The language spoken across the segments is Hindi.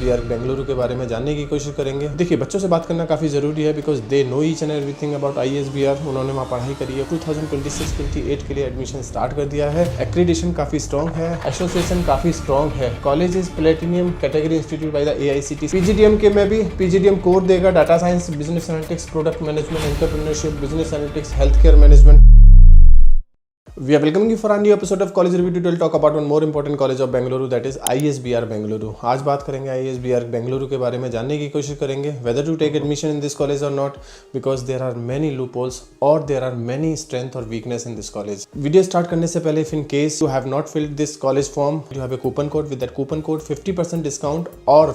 ISBR बेंगलुरु के बारे में जानने की कोशिश करेंगे। देखिए, बच्चों से बात करना काफ़ी ज़रूरी है because they know each and everything about ISBR। उन्होंने वहाँ पढ़ाई करी है। 2026-28 के लिए एडमिशन स्टार्ट कर दिया है। एक्रीडिशन काफ़ी स्ट्रॉन्ग है, एसोसिएशन काफ़ी स्ट्रॉन्ग है। College is platinum category institute by the AICTE। PGDM के में भी PGDM कोर देगा, data science, business analytics, product management, entrepreneurship, business analytics, health care management. We are welcoming you for a new episode of College Review. Today we'll talk about one more important college of Bengaluru, that is ISBR Bengaluru. आज बात करेंगे ISBR बेंगलुरु के बारे में, जानने की कोशिश करेंगे whether to take admission in this college or not, because there are many loopholes or there are many strength or weakness in this college. Video start करने से पहले, if in case you have not filled this college form, you have a coupon code. With that coupon code 50% discount or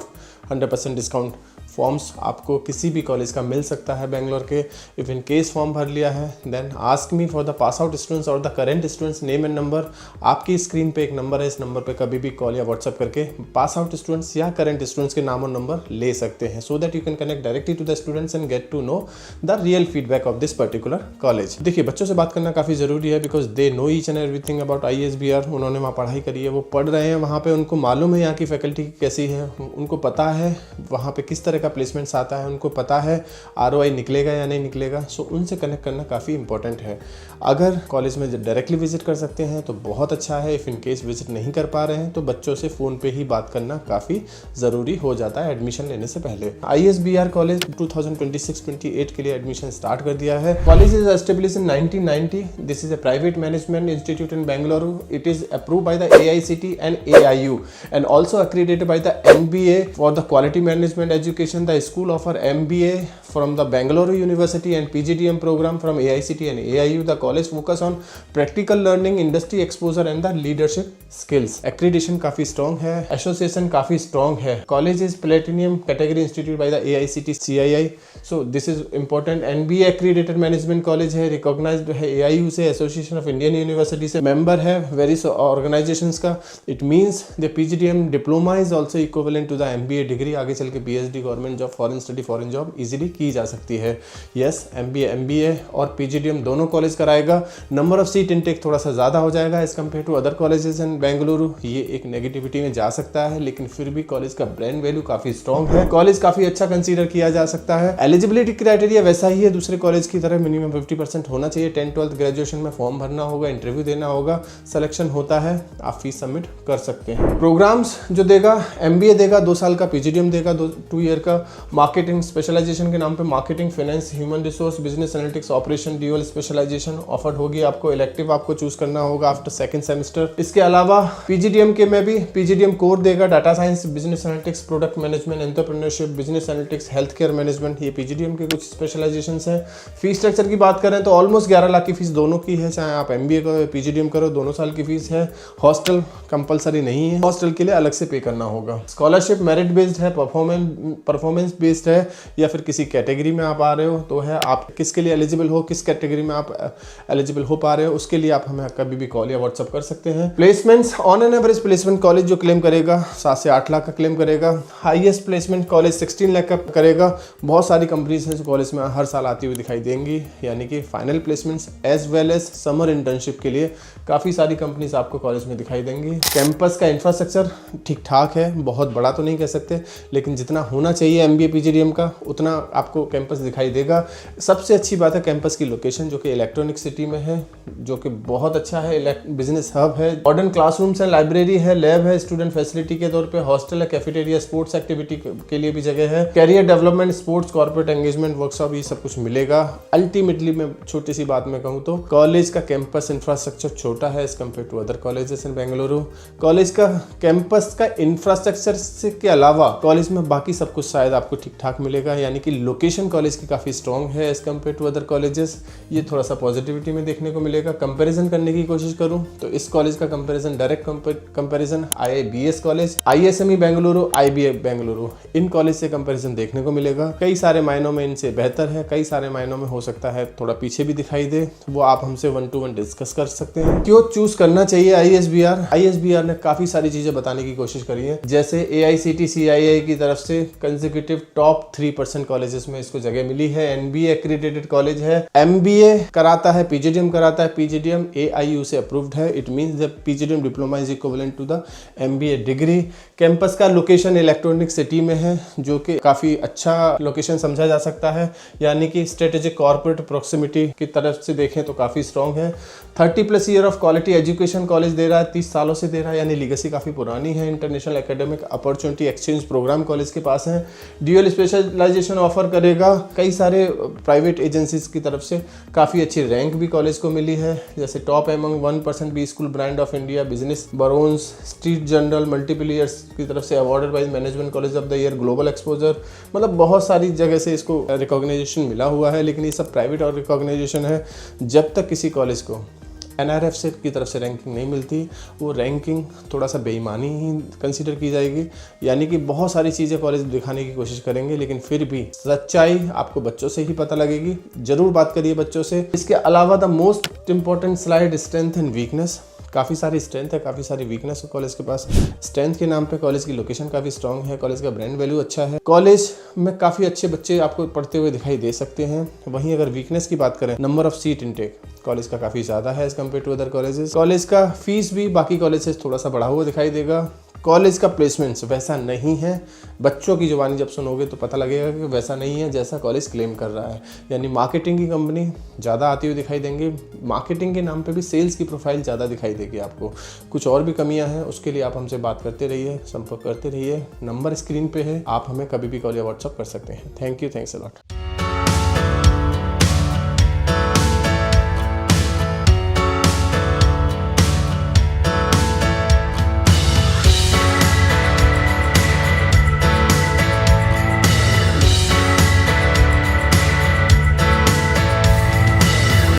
100% discount forms आपको किसी भी कॉलेज का मिल सकता है बेंगलोर के। इफ़ इन केस फॉर्म भर लिया है then ask me for the pass out students और the current students name and number. आपकी स्क्रीन पे एक नंबर है, इस नंबर पे कभी भी कॉल या व्हाट्सअप करके पास आउट स्टूडेंट्स या करेंट स्टूडेंट्स के नाम और नंबर ले सकते हैं, so that you can connect directly to the students and get to know the real feedback of this particular college. देखिए, बच्चों से बात करना काफ़ी ज़रूरी है because they know each and everything about ISBR। उन्होंने वहाँ पढ़ाई करी है, वो पढ़ रहे हैं वहाँ पे, उनको मालूम है यहाँ की फैकल्टी कैसी है, उनको पता है वहाँ पे किस तरह का प्लेसमेंट्स आता है, उनको पता है ROI निकलेगा या नहीं निकलेगा। सो उनसे कनेक्ट करना काफ़ी इंपॉर्टेंट है। अगर कॉलेज में डायरेक्टली विजिट कर सकते हैं तो बहुत अच्छा है। इफ़ इन केस विजिट नहीं कर पा रहे हैं तो बच्चों से फ़ोन पे ही बात करना काफ़ी ज़रूरी हो जाता है एडमिशन लेने से पहले। ISBR कॉलेज 2026-28 के लिए एडमिशन स्टार्ट कर दिया है। College is establish in 1990। This is a private management institute in Bengaluru. It is approved by the AICTE and AIU and also accredited by the MBA for the quality management education. The school offer MBA from the Bangalore University and PGDM program from AICTE and AIU. The college focus on practical learning, industry exposure and the leadership skills. Accreditation काफी strong है, association काफी strong है. College is platinum category institute by the AICTE CII. So this is important. NBA accredited management college है, recognized है AIU से, Association of Indian University से member है various organizations का. It means the PGDM diploma is also equivalent to the MBA degree. आगे चल के PhD government job, foreign study, foreign job easily की जा सकती है। यस, MBA और PGDM दोनों कॉलेज कराएगा। नंबर ऑफ सीट इनटेक थोड़ा सा ज़्यादा हो जाएगा as compare to other colleges in Bengaluru. ये एक नेगेटिविटी में जा सकता है, लेकिन फिर भी कॉलेज का ब्रांड वैल्यू काफ़ी स्ट्रॉन्ग है। कॉलेज काफ़ी अच्छा कंसीडर किया जा सकता है। एलिजिबिलिटी क्राइटेरिया वैसा ही है दूसरे कॉलेज की तरह, मिनिमम 50% होना चाहिए। 10th-12th ग्रेजुएशन में फॉर्म भरना होगा, इंटरव्यू देना होगा, सिलेक्शन होता है, आप फीस सबमिट कर सकते हैं। प्रोग्राम्स जो देगा, MBA देगा 2 साल का, PGDM देगा 2 ईयर का। मार्केटिंग स्पेशलाइजेशन के नाम पे marketing, finance, human resource, business analytics, operation, dual specialization offered होगी आपको। इलेक्टिव आपको चूज करना होगा आफ्टर सेकंड सेमेस्टर। इसके अलावा PGDM के में भी PGDM कोर देगा, data science, business analytics, product management, entrepreneurship, business analytics, health care management, ये PGDM के कुछ स्पेशलाइजेशन है। फीस स्ट्रक्चर की बात करें तो ऑलमोस्ट 11 लाख की फीस दोनों की है, चाहे आप MBA करो PGDM करो, दोनों साल की फीस है। हॉस्टल कंपलसरी नहीं है, हॉस्टल के लिए अलग से पे करना होगा। स्कॉलरशिप मेरिट बेस्ड है, परफॉर्मेंस बेस्ड है, या फिर किसी कैटेगरी में आप आ रहे हो तो है, आप किसके लिए एलिजिबल हो, किस कैटेगरी में आप एलिजिबल हो पा रहे हो, उसके लिए आप हमें कभी भी कॉल या व्हाट्सअप कर सकते हैं। Placements on an average placement college जो क्लेम करेगा 7 से 8 लाख का क्लेम करेगा। हाईएस्ट प्लेसमेंट कॉलेज 16 लाख का करेगा। बहुत सारी कंपनीज हैं जो कॉलेज में हर साल आती हुई दिखाई देंगी, यानी कि final placements as well as summer internship के लिए काफ़ी सारी कंपनीज आपको कॉलेज में दिखाई देंगी। कैंपस का इंफ्रास्ट्रक्चर ठीक ठाक है, बहुत बड़ा तो नहीं कह सकते, लेकिन जितना होना चाहिए MBA PGDM का उतना आपको कैंपस दिखाई देगा। सबसे अच्छी बात है कैंपस की लोकेशन, जो कि इलेक्ट्रॉनिक सिटी में है, जो कि बहुत अच्छा है। बिजनेस हब है, मॉडर्न क्लासरूम्स है, लाइब्रेरी है, लैब है, स्टूडेंट फैसिलिटी के तौर पे हॉस्टल है, कैफेटेरिया, स्पोर्ट्स एक्टिविटी के लिए भी जगह है, career development, sports, corporate engagement, workshop, ये सब कुछ मिलेगा। अल्टीमेटली मैं छोटी सी बात में कहूँ तो कॉलेज का कैंपस इंफ्रास्ट्रक्चर छोटा है as compare to other colleges in Bengaluru. College का कैंपस का इंफ्रास्ट्रक्चर से के अलावा कॉलेज में बाकी सब कुछ शायद आपको ठीक ठाक मिलेगा, यानी कि लोकेशन कॉलेज की काफ़ी स्ट्रॉन्ग है as compare to other colleges. ये थोड़ा सा पॉजिटिविटी में देखने को मिलेगा। कंपैरिजन करने की कोशिश करूं तो इस कॉलेज का comparison, direct comparison IIBS college, ISME Bengaluru, IBA Bengaluru, in college से कंपैरिजन देखने को मिलेगा। कई सारे मायनों में इनसे बेहतर है, कई सारे मायनों में हो सकता है थोड़ा पीछे भी दिखाई दे, वो आप हमसे 1-to-1 डिस्कस कर सकते हैं। क्यों चूज करना चाहिए ISBR ने काफ़ी सारी चीज़ें बताने की कोशिश करी है, जैसे AICTE CII की तरफ से कंसेक्यूटिव टॉप 3% कॉलेजेस में इसको जगह मिली है। NBA एक्रीडेटेड कॉलेज है। MBA कराता है, PGDM कराता है। PGDM AIU से अप्रूव्ड है। It means the PGDM diploma is equivalent to the MBA degree. Campus का लोकेशन इलेक्ट्रॉनिक सिटी में है, जो कि काफ़ी अच्छा लोकेशन समझा जा सकता है, यानी कि स्ट्रेटेजिक कॉर्पोरेट प्रॉक्सिमिटी की तरफ से देखें तो काफ़ी स्ट्रॉन्ग है। 30+ year of quality education college दे रहा है, 30 सालों से दे रहा है, यानी लीगेसी काफ़ी पुरानी है। International academic opportunity exchange programme college के पास है। ड्यूअल स्पेशलाइजेशन ऑफर करेगा। कई सारे प्राइवेट एजेंसीज की तरफ से काफ़ी अच्छी रैंक भी कॉलेज को मिली है, जैसे top among 1% B school brand of India, business Barron's, street journal, multiple years की तरफ से awarded by management college of the year, global exposure, मतलब बहुत सारी जगह से इसको रिकॉग्नाइजेशन मिला हुआ है। लेकिन ये सब प्राइवेट और रिकॉग्नाइजेशन है। जब तक किसी कॉलेज को NRF से की तरफ से रैंकिंग नहीं मिलती, वो रैंकिंग थोड़ा सा बेईमानी ही कंसीडर की जाएगी, यानी कि बहुत सारी चीज़ें कॉलेज दिखाने की कोशिश करेंगे, लेकिन फिर भी सच्चाई आपको बच्चों से ही पता लगेगी। जरूर बात करिए बच्चों से। इसके अलावा the most important slide, strength and weakness. काफ़ी सारी स्ट्रेंथ है, काफ़ी सारी वीकनेस है कॉलेज के पास। स्ट्रेंथ के नाम पे कॉलेज की लोकेशन काफ़ी स्ट्रांग है, कॉलेज का ब्रांड वैल्यू अच्छा है, कॉलेज में काफ़ी अच्छे बच्चे आपको पढ़ते हुए दिखाई दे सकते हैं। वहीं अगर वीकनेस की बात करें, number of seat intake college का काफ़ी ज़्यादा है as compare to other colleges. College का फीस भी बाकी कॉलेज से थोड़ा सा बढ़ा हुआ दिखाई देगा। कॉलेज का प्लेसमेंट्स वैसा नहीं है। बच्चों की जुबानी जब सुनोगे तो पता लगेगा कि वैसा नहीं है जैसा कॉलेज क्लेम कर रहा है, यानी मार्केटिंग की कंपनी ज़्यादा आती हुई दिखाई देंगी। मार्केटिंग के नाम पे भी सेल्स की प्रोफाइल ज़्यादा दिखाई देगी आपको। कुछ और भी कमियां हैं, उसके लिए आप हमसे बात करते रहिए, संपर्क करते रहिए। नंबर स्क्रीन पे है, आप हमें कभी भी कॉल या व्हाट्सअप कर सकते हैं। Thank you, thanks a lot.